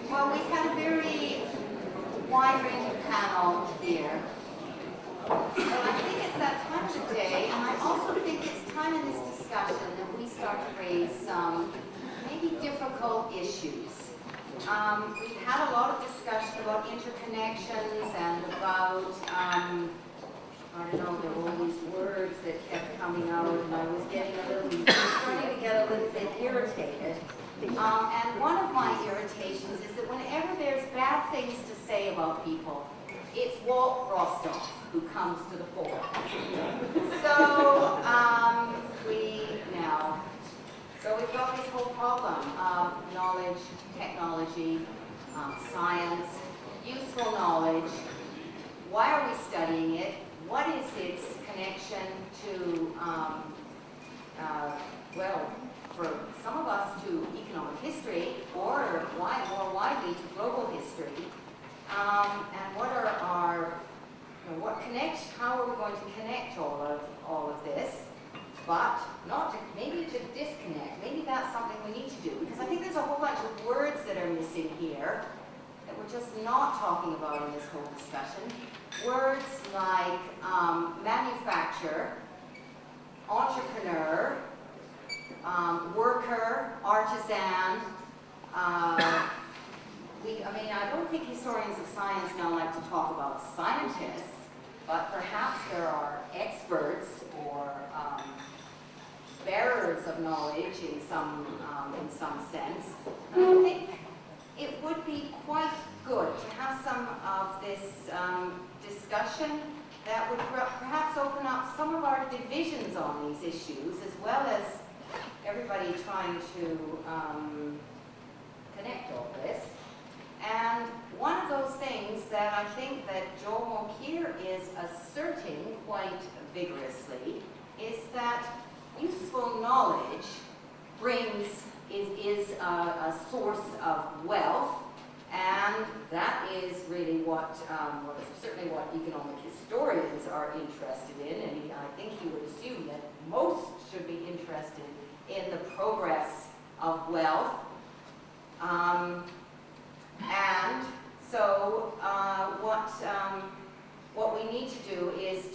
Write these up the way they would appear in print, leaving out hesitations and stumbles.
Well, we had a very wide-ranging panel here. But I think it's that time of the day, and I also think it's time in this discussion that we start to raise some maybe difficult issues. We've had a lot of discussion about interconnections and about, I don't know, there were all these words that kept coming out, and I was starting to get a little bit irritated. And one of my irritations is that whenever there's bad things to say about people, it's Walt Rostow who comes to the fore. So, so we've got this whole problem of knowledge, technology, science, useful knowledge. Why are we studying it? What is its connection to, well, for some of us to economic history, or more widely to global history? And what are our, how are we going to connect all of this? But not to, maybe to disconnect. Maybe that's something we need to do, because I think there's a whole bunch of words that are missing here that we're just not talking about in this whole discussion. Words like manufacture, entrepreneur, worker, artisan. I don't think historians of science now like to talk about scientists, but perhaps there are experts or bearers of knowledge in some sense. And I think it would be quite good to have some of this discussion that would perhaps open up some of our divisions on these issues, as well as everybody trying to connect all this. And one of those things that I think that Joel Mokyr is asserting quite vigorously is that useful knowledge is a source of wealth, and that is really what, certainly what economic historians are interested in, and I think he would assume that most should be interested in the progress of wealth. And so what we need to do is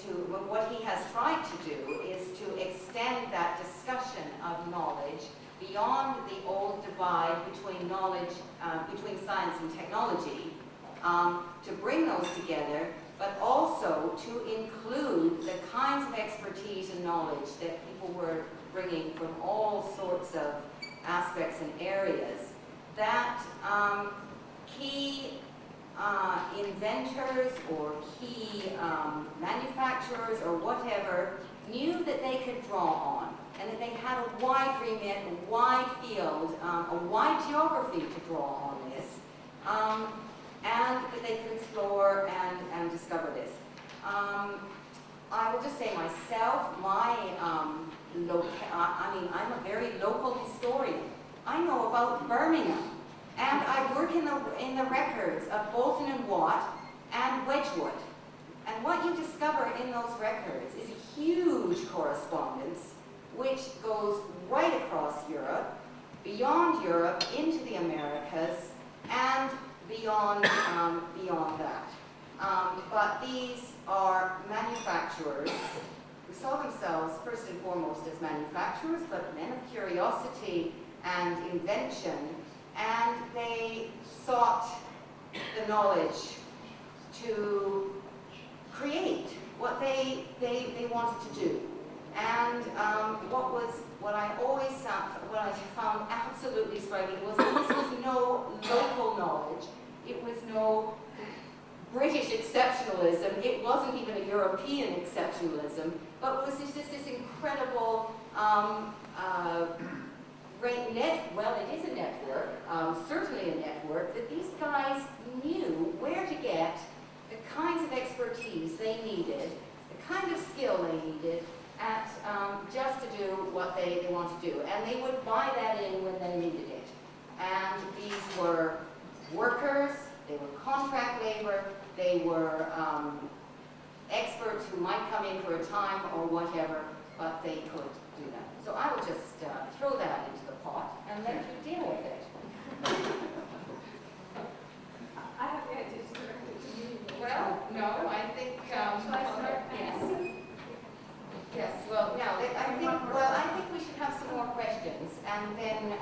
what he has tried to do is to extend that discussion of knowledge beyond the old divide between knowledge, between science and technology, to bring those together, but also to include the kinds of expertise and knowledge that people were bringing from all sorts of aspects and areas that key inventors or key manufacturers or whatever knew that they could draw on, and that they had a wide remit, a wide field, a wide geography to draw on this, and that they could explore and discover this. I will just say myself, I'm a very local historian. I know about Birmingham, and I work in the records of Bolton and Watt and Wedgwood. And what you discover in those records is a huge correspondence which goes right across Europe, beyond Europe, into the Americas, and beyond that. But these are manufacturers who saw themselves first and foremost as manufacturers, but men of curiosity and invention, and they sought the knowledge to create what they wanted to do. And what I found absolutely striking was that this was no local knowledge. It was no British exceptionalism. It wasn't even a European exceptionalism, but it was just this incredible it is a network, certainly a network, that these guys knew where to get the kinds of expertise they needed, the kind of skill they needed, at just to do what they want to do. And they would buy that in when they needed it. And these were workers, they were contract labor, they were experts who might come in for a time or whatever, but they could do that. So I would just throw that into the pot and let you deal with it. and then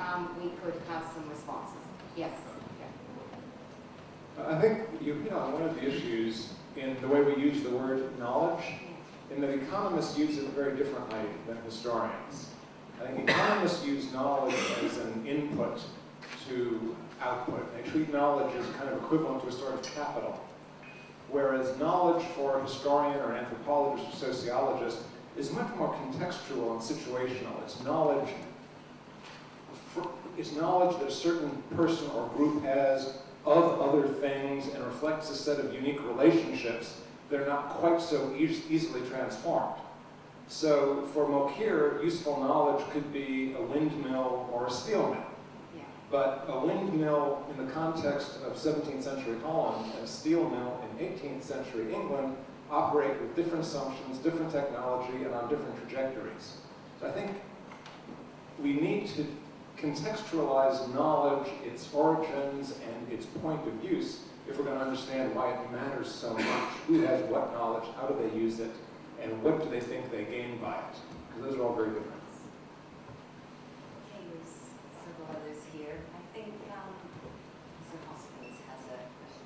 we could have some responses. Yes? I think you hit on one of the issues in the way we use the word knowledge, in that economists use it very differently than historians. I think economists use knowledge as an input to output. They treat knowledge as kind of equivalent to a sort of capital, whereas knowledge for a historian or an anthropologist or sociologist is much more contextual and situational. It's knowledge that a certain person or group has of other things and reflects a set of unique relationships that are not quite so easily transformed. So for Mokyr, useful knowledge could be a windmill or a steel mill. Yeah. But a windmill in the context of 17th century Holland and a steel mill in 18th century England operate with different assumptions, different technology, and on different trajectories. So I think we need to contextualize knowledge, its origins, and its point of use if we're going to understand why it matters so much. Who has what knowledge, how do they use it, and what do they think they gain by it? Because those are all very different. Okay, there's several others here. I think Mr. Hoskins has a question.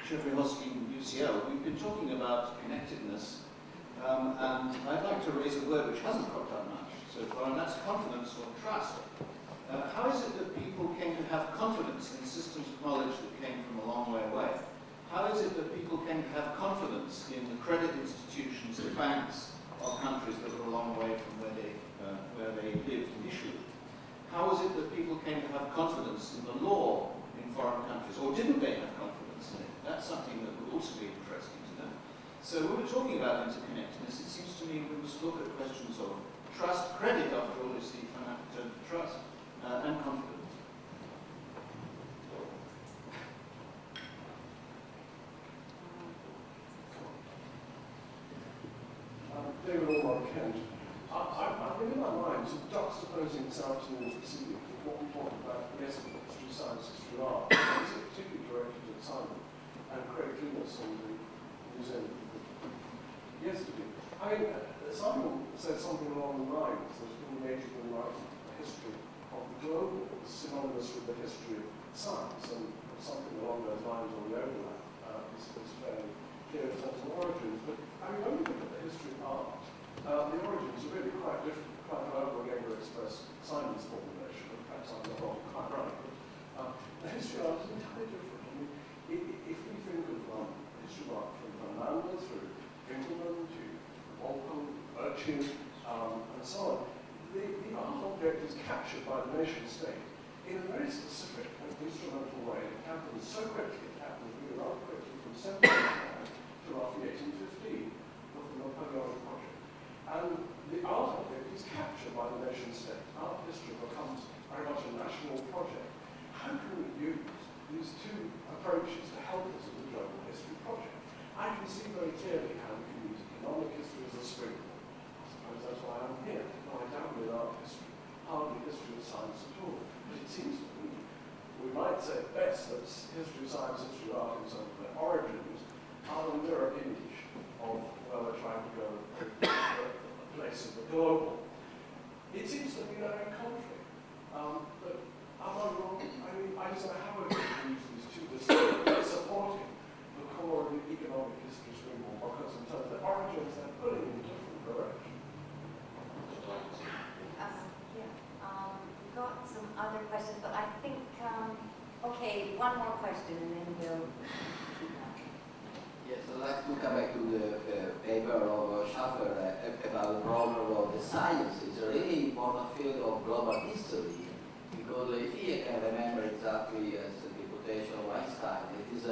Jeffrey Hoskin, UCL. We've been talking about connectedness, and I'd like to raise a word which hasn't cropped up much so far, and that's confidence or trust. How is it that people came to have confidence in systems of knowledge that came from a long way away? How is it that people came to have confidence in the credit institutions, the banks of countries that were a long way from where they lived initially? How is it that people came to have confidence in the law in foreign countries, or didn't they have confidence in it? That's something that would also be interesting to know. So when we're talking about interconnectedness, it seems to me we must look at questions of trust. Credit, after all, is the financial term for trust, and confidence. David Allmark Kent. I've been in my mind juxtaposing this afternoon's proceeding with what we talked about yesterday, history, science, history, art, particularly directed at Simon and Craig Clunas on the museum yesterday. I mean, Simon said something along the lines that in the age of enlightenment, the history of the global is synonymous with the history of science, and something along those lines on the overlap is fairly clear in terms of origins. But I mean, when we look at the history of art, the origins are really quite different. Quite however we're going to express Simon's formulation, and perhaps I'm not wrong, quite right. But the history of art is entirely different. I mean, if we think of the history of art from Van Mander through Winkelmann to Walpole, Urchin, and so on, the art object is captured by the nation state in a very specific and instrumental way. It happens so quickly, it happens really rather quickly from 1709 to roughly 1815 with the Napoleonic project. And the art object is captured by the nation state. Art history becomes very much a national project. How can we use these two approaches to help us in the global history project? I can see very clearly how we can use economic history as a springboard. I suppose that's why I'm here. I dabble in art history, hardly history of science at all. But it seems to me, we might say at best that history of science, history of art, in some of their origins, are the mirror image of where we're trying to go, the place of the global. It seems to me they're in conflict. But am I wrong? I mean, I just don't know how we're going to use these two disciplines supporting the core of the economic history springboard, because in terms of the origins, they're pulling in different directions. We've got some other questions, but I think, okay, one more question and then we'll... Yes, I'd like to come back to the paper of Schaffer about the problem of the science. It's a really important field of global history, because if you can remember exactly as the reputation of Einstein, it is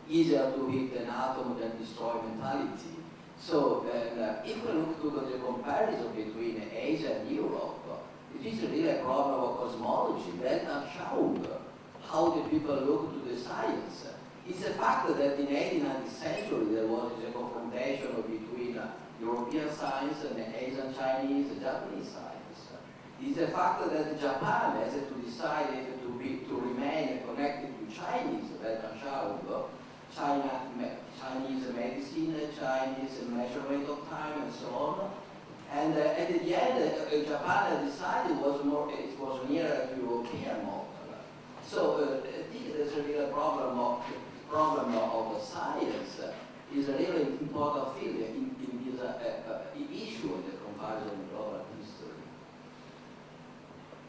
easier to hit an atom than destroy mentality. So if we look to the comparison between Asia and Europe, it is really a problem of cosmology, Weltanschauung, how the people look to the science. It's a fact that in the 18th century there was a confrontation between European science and Asian, Chinese, Japanese science. It's a fact that Japan has to decide to remain connected to Chinese Weltanschauung, Chinese medicine, Chinese measurement of time, and so on. And at the end, Japan decided it was nearer to European model. So this is really a problem of the science is a really important field in this issue in the comparison of global history.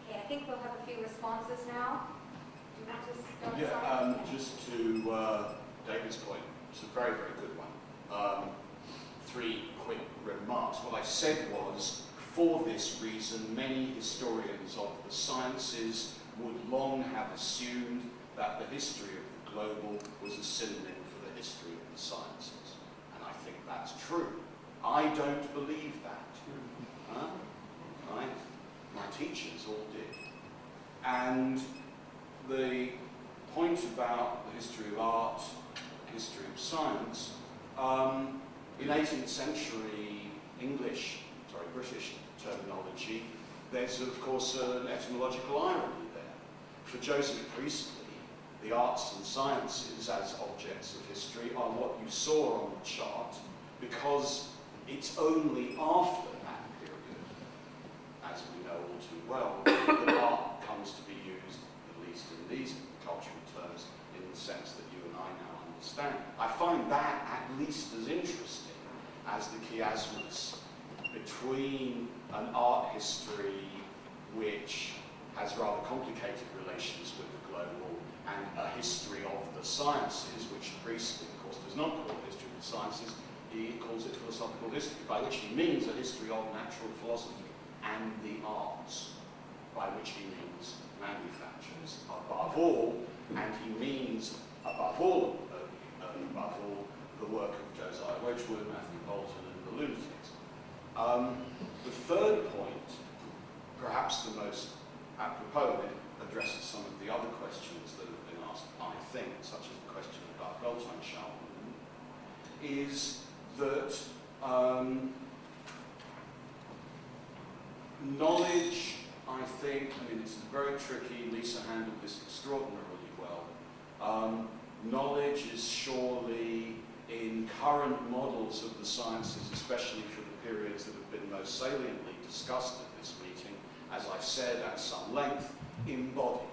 Okay, I think we'll have a few responses now. Do you want to start? Yeah, Simon? just to David's point, it's a very, very good one. 3 quick remarks. What I said was, for this reason, many historians of the sciences would long have assumed that the history of the global was a synonym for the history of the sciences. And I think that's true. I don't believe that. Huh? Right? My teachers all did. And the point about the history of art, history of science, in 18th century British terminology, there's of course an etymological irony there. For Joseph Priestley, the arts and sciences as objects of history are what you saw on the chart, because it's only after that period, as we know all too well, that art comes to be used, at least in these cultural terms, in the sense that you and I now understand. I find that at least as interesting as the chiasmus between an art history which has rather complicated relations with the global and a history of the sciences, which Priestley, of course, does not call a history of the sciences. He calls it philosophical history, by which he means a history of natural philosophy and the arts, by which he means manufactures above all, and he means above all, the work of Josiah Wedgwood, Matthew Bolton, and the Lunatics. The third point, perhaps the most apropos, and it addresses some of the other questions that have been asked, I think, such as the question about Weltanschauung, is that knowledge, I think, this is very tricky, Lisa handled this extraordinarily well. Knowledge is surely, in current models of the sciences, especially for the periods that have been most saliently discussed at this meeting, as I said at some length, embodied.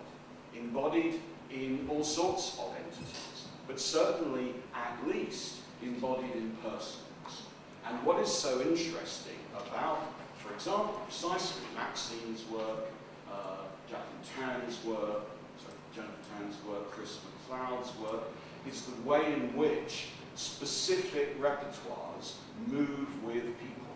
Embodied in all sorts of entities, but certainly at least embodied in persons. And what is so interesting about, for example, precisely Maxine's work, Jonathan Tan's work, Chris McLeod's work, is the way in which specific repertoires move with people.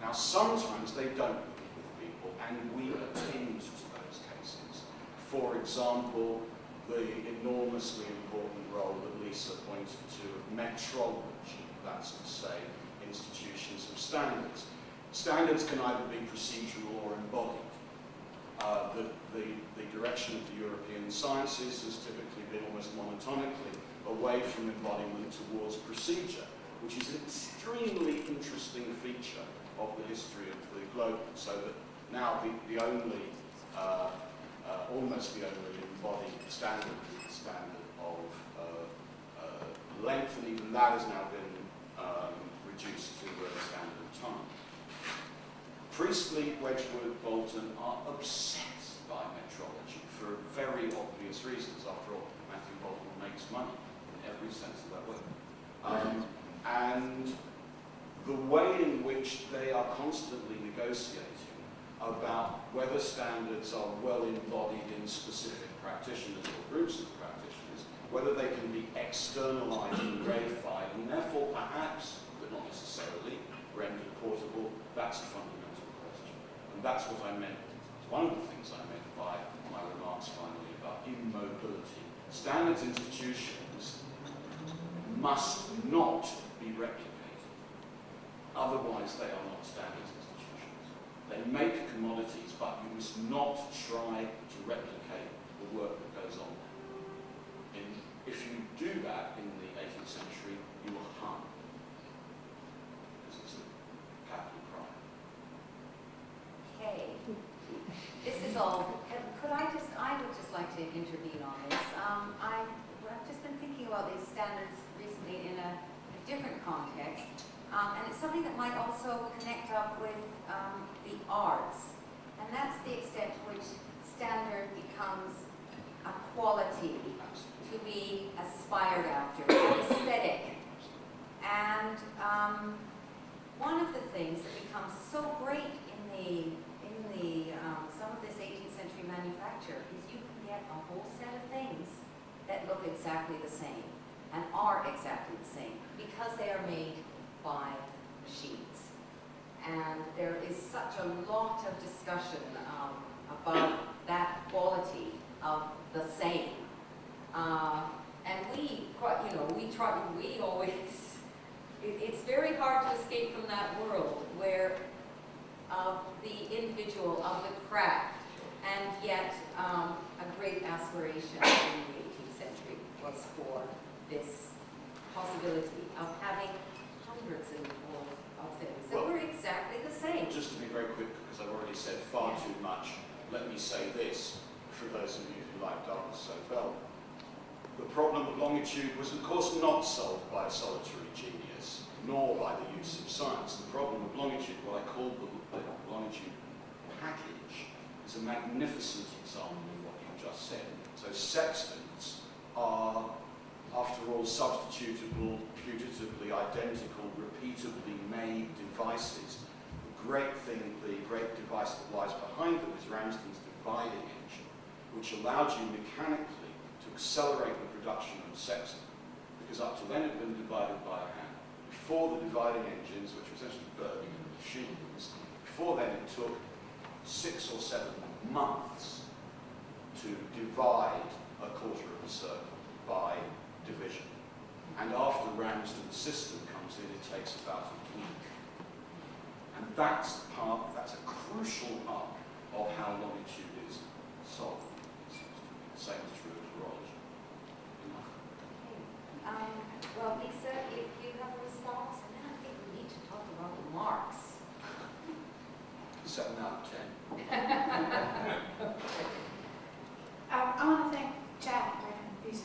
Now, sometimes they don't move with people, and we attend to those cases. For example, the enormously important role that Lisa pointed to of metrology, that's to say, institutions of standards. Standards can either be procedural or embodied. The direction of the European sciences has typically been almost monotonically away from embodiment towards procedure, which is an extremely interesting feature of the history of the globe. So that now the only, almost the only embodied standard is the standard of length, and even that has now been reduced to a standard of time. Priestley, Wedgwood, Bolton are obsessed by metrology for very obvious reasons. After all, Matthew Bolton makes money in every sense of that word. And the way in which they are constantly negotiating about whether standards are well embodied in specific practitioners or groups of practitioners, whether they can be externalized and reified, and therefore perhaps, but not necessarily, rendered portable, that's a fundamental question. And that's what I meant. It's one of the things I meant by my remarks finally about immobility. Standards institutions must not be replicated. Otherwise, they are not standards institutions. They make commodities, but you must not try to replicate the work that goes on. If you do that in the 18th century, you will harm. Because it's a capital crime. Okay. This is all. I would just like to intervene on this. I've just been thinking about these standards recently in a different context. And it's something that might also connect up with the arts. And that's the extent to which standard becomes a quality to be aspired after, an aesthetic. And one of the things that becomes so great in some of this 18th century manufacture is you can get a whole set of things that look exactly the same and are exactly the same because they are made by machines. And there is such a lot of discussion about that quality of the same. And we always, it's very hard to escape from that world where of the individual, of the craft, and yet a great aspiration in the 18th century was for this possibility of having hundreds of things that were exactly the same. Just to be very quick, because I've already said far too much, let me say this, for those of you who like darkness so well. The problem of longitude was, of course, not solved by a solitary genius, nor by the use of science. The problem of longitude, what I call the longitude package, is a magnificent example of what you just said. So sextants are, after all, substitutable, putatively identical, repeatably made devices. The great device that lies behind them is Ramsden's dividing engine, which allowed you mechanically to accelerate the production of a sextant, because up to then it had been divided by hand. Before the dividing engines, which were essentially Berg machines, before then it took 6 or 7 months to divide a quarter of a circle by division. And after Ramsden's system comes in, it takes about a week. And that's a crucial part of how longitude is solved. The same is true of horology. Well, Lisa, if you have a response, and then I think we need to talk about the marks. 7 out of 10. I want to thank Jack for his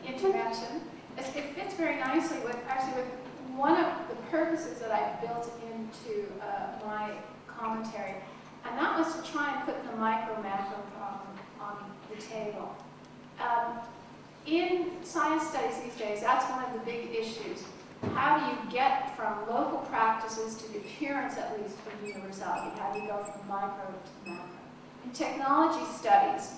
intervention. It fits very nicely with one of the purposes that I built into my commentary, and that was to try and put the micro-macro problem on the table. In science studies these days, that's one of the big issues. How do you get from local practices to the appearance, at least, of universality? How do you go from micro to macro? In technology studies,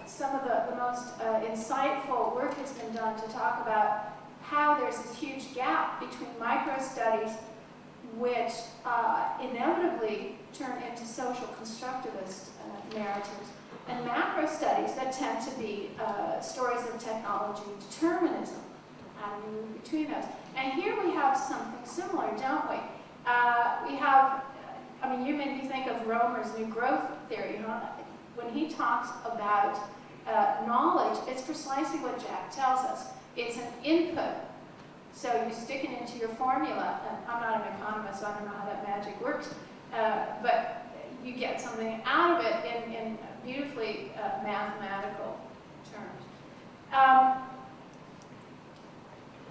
some of the most insightful work has been done to talk about how there's this huge gap between micro studies, which inevitably turn into social constructivist narratives, and macro studies that tend to be stories of technology determinism. How do we move between those? And here we have something similar, don't we? We have, you made me think of Romer's New Growth Theory. When he talks about knowledge, it's precisely what Jack tells us. It's an input. So you stick it into your formula. And I'm not an economist, so I don't know how that magic works. But you get something out of it in beautifully mathematical terms.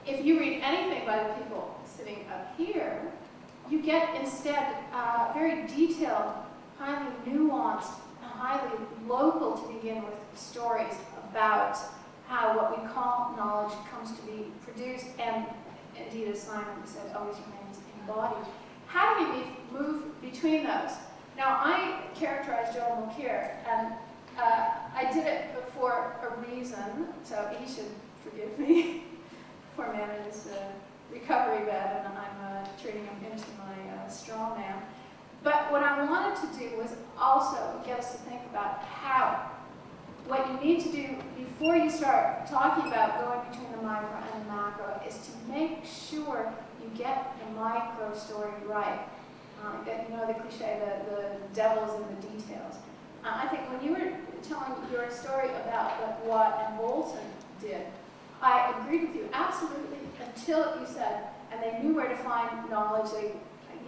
If you read anything by the people sitting up here, you get instead very detailed, highly nuanced, highly local to begin with stories about how what we call knowledge comes to be produced, and indeed, as Simon said, always remains embodied. How do we move between those? Now, I characterized Joel Mokyr, and I did it for a reason, so he should forgive me. Poor man in his recovery bed, and I'm treating him into my straw man. But what I wanted to do was also get us to think about how. What you need to do before you start talking about going between the micro and the macro is to make sure you get the micro story right. The cliche, the devil's in the details. I think when you were telling your story about what Watt and Bolton did, I agreed with you absolutely until you said, and they knew where to find knowledge. They,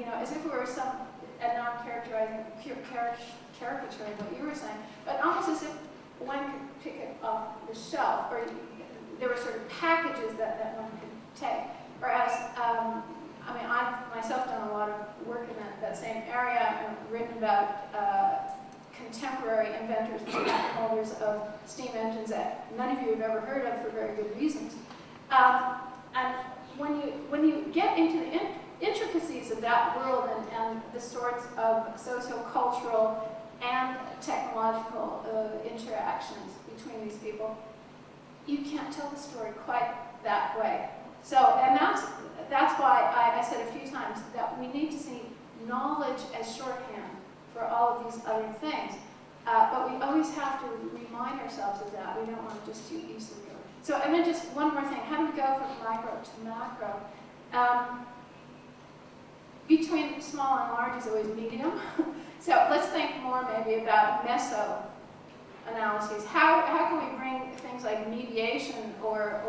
as if it were some, and now I'm caricaturing what you were saying, but almost as if one could pick it off the shelf, or there were sort of packages that one could take. Whereas, I mean, I've myself done a lot of work in that same area and written about contemporary inventors and patent holders of steam engines that none of you have ever heard of for very good reasons. And when you get into the intricacies of that world and the sorts of socio-cultural and technological interactions between these people, you can't tell the story quite that way. So, and that's why I said a few times that we need to see knowledge as shorthand for all of these other things. But we always have to remind ourselves of that. We don't want to just too easily go. So, and then just one more thing. How do we go from micro to macro? Between small and large is always medium. So let's think more maybe about meso analyses. How can we bring things like mediation or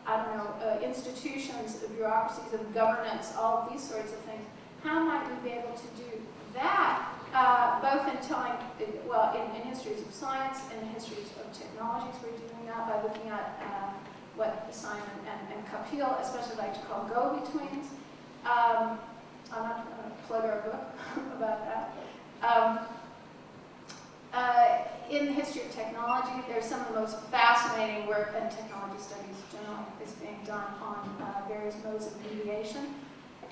I don't know, institutions, bureaucracies of governance, all of these sorts of things. How might we be able to do that, both in telling, well, in histories of science, in the histories of technologies, we're doing that by looking at what Simon and Kapil especially like to call go-betweens. I'm not going to plug our book about that. In the history of technology, there's some of the most fascinating work in technology studies generally is being done on various modes of mediation.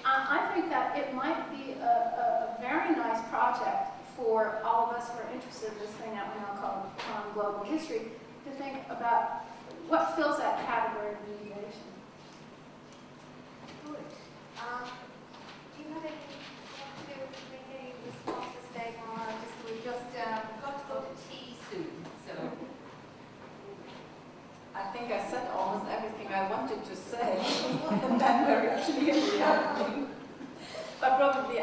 I think that it might be a very nice project for all of us who are interested in this thing that we now call global history to think about what fills that category of mediation. Good. Do you have anything to do with any responses, Dave? We've just got to go to tea soon, so. I think I said almost everything I wanted to say, and that very clearly, I think. But probably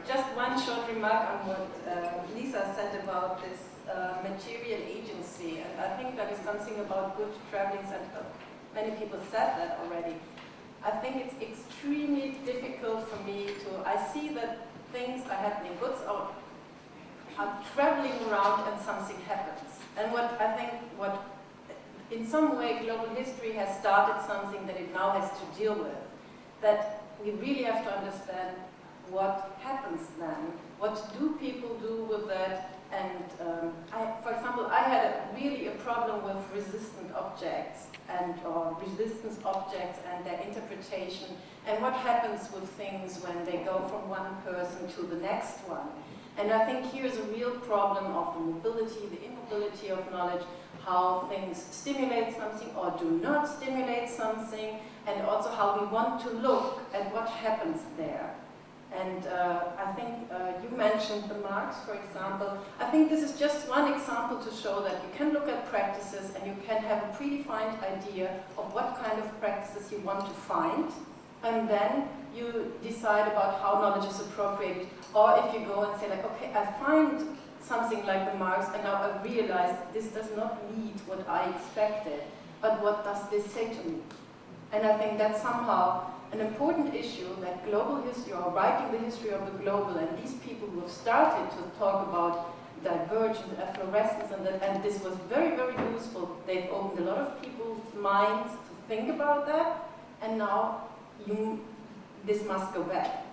just one short remark on what Lisa said about this material agency, and I think that is something about good traveling center. Many people said that already. I think it's extremely difficult for me I see that things are happening, goods are traveling around and something happens. And what in some way global history has started something that it now has to deal with, that we really have to understand what happens then, what do people do with that, and for example, I had really a problem with resistant objects or resistance objects and their interpretation, and what happens with things when they go from one person to the next one. And I think here's a real problem of the mobility, the immobility of knowledge, how things stimulate something or do not stimulate something, and also how we want to look at what happens there. And I think you mentioned the marks, for example. I think this is just one example to show that you can look at practices and you can have a predefined idea of what kind of practices you want to find, and then you decide about how knowledge is appropriated. Or if you go and say like, okay, I find something like the marks and now I realize this does not meet what I expected, but what does this say to me? And I think that's somehow an important issue, that global history, or writing the history of the global, and these people who have started to talk about divergence, efflorescence, and this was very, very useful. They've opened a lot of people's minds to think about that, and now this must go back.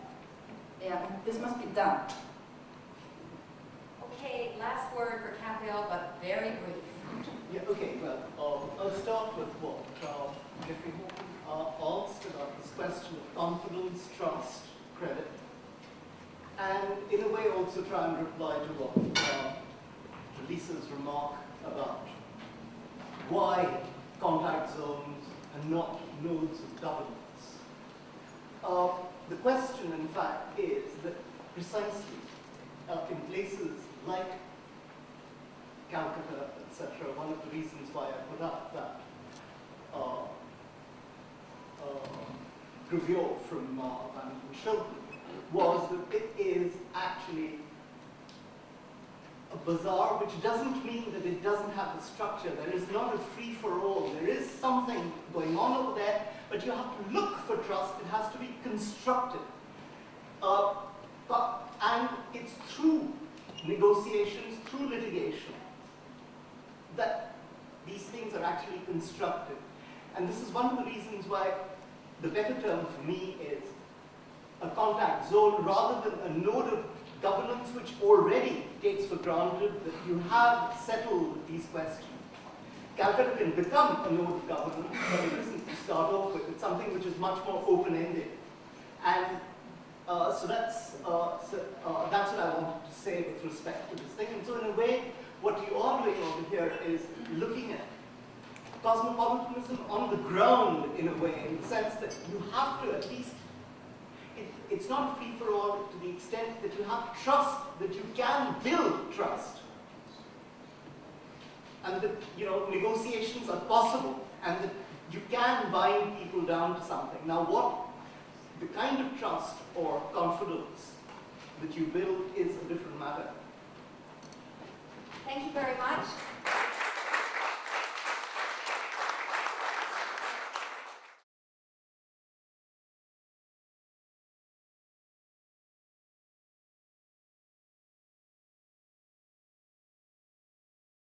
Yeah, this must be done. Okay, last word for Kapil, but very brief. Yeah, okay, well, I'll start with what Jeffrey Hawkins asked about this question of confidence, trust, credit, and in a way also try and reply to what to Lisa's remark about why contact zones and not nodes of governance. The question, in fact, is that precisely in places like Calcutta, etc., one of the reasons why I put up that gravure from Van Schilden was that it is actually a bazaar, which doesn't mean that it doesn't have the structure. There is not a free-for-all. There is something going on over there, but you have to look for trust. It has to be constructed. And it's through negotiations, through litigation, that these things are actually constructed. And this is one of the reasons why the better term for me is a contact zone rather than a node of governance which already takes for granted that you have settled these questions. Calcutta can become a node of governance, but it isn't to start off with. It's something which is much more open-ended. And so that's what I wanted to say with respect to this thing. And so in a way, what you are doing over here is looking at cosmopolitanism on the ground in a way, in the sense that you have to at least, it's not free-for-all to the extent that you have trust, that you can build trust. And that, negotiations are possible, and that you can bind people down to something. Now the kind of trust or confidence that you build is a different matter. Thank you very much.